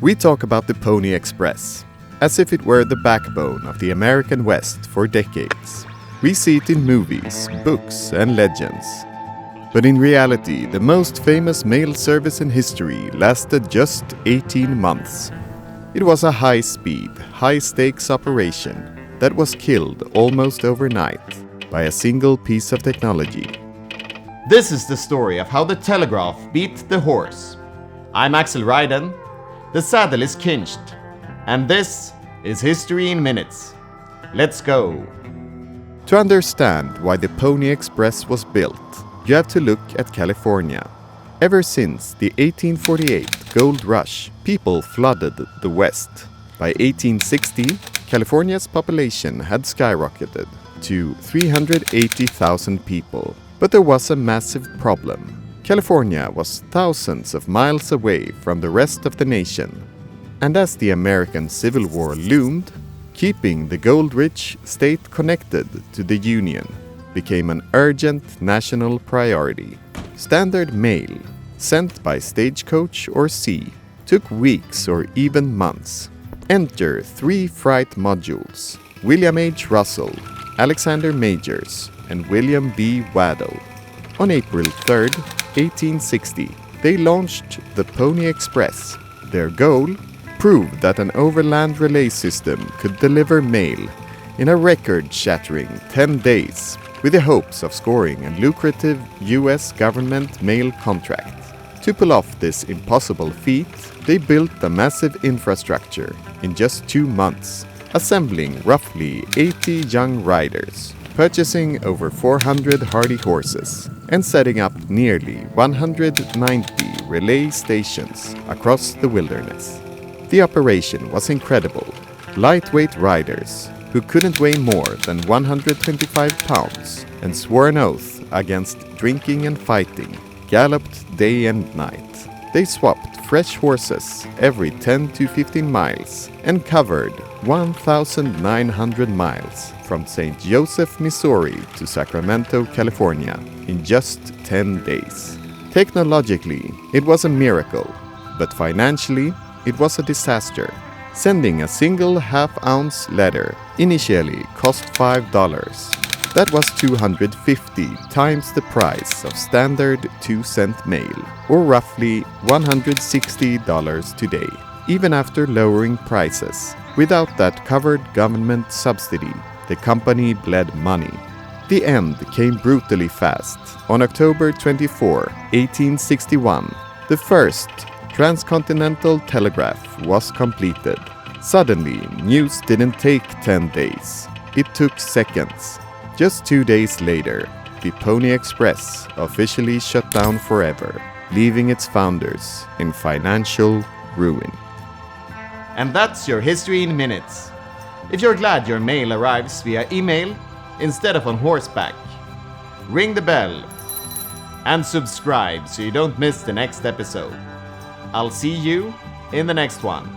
We talk about the Pony Express, as if it were the backbone of the American West for decades. We see it in movies, books, and legends. But in reality, the most famous mail service in history lasted just 18 months. It was a high-speed, high-stakes operation that was killed almost overnight by a single piece of technology. This is the story of how the Telegraph beat the horse. I'm Axel Ryden. The saddle is cinched. And this is History in Minutes. Let's go. To understand why the Pony Express was built, you have to look at California. Ever since the 1848 gold rush, people flooded the West. By 1860, California's population had skyrocketed to 380,000 people. But there was a massive problem. California was thousands of miles away from the rest of the nation. And as the American Civil War loomed, keeping the gold-rich state connected to the Union became an urgent national priority. Standard mail, sent by stagecoach or sea, took weeks or even months. Enter 3 freight modules: William H. Russell, Alexander Majors, and William B. Waddell. On April 3, 1860, they launched the Pony Express. Their goal? Prove that an overland relay system could deliver mail in a record-shattering 10 days, with the hopes of scoring a lucrative US government mail contract. To pull off this impossible feat, they built a massive infrastructure in just 2 months, assembling roughly 80 young riders, purchasing over 400 hardy horses, and setting up nearly 190 relay stations across the wilderness. The operation was incredible. Lightweight riders, who couldn't weigh more than 125 pounds and swore an oath against drinking and fighting, galloped day and night. They swapped fresh horses every 10 to 15 miles and covered 1,900 miles from St. Joseph, Missouri to Sacramento, California in just 10 days. Technologically, it was a miracle, but financially, it was a disaster. Sending a single half-ounce letter initially cost $5. That was 250 times the price of standard 2-cent mail, or roughly $160 today, even after lowering prices. Without that covered government subsidy, the company bled money. The end came brutally fast. On October 24, 1861, the first Transcontinental Telegraph was completed. Suddenly, news didn't take 10 days. It took seconds. Just 2 days later, the Pony Express officially shut down forever, leaving its founders in financial ruin. And that's your History in Minutes. If you're glad your mail arrives via email instead of on horseback, ring the bell and subscribe so you don't miss the next episode. I'll see you in the next one.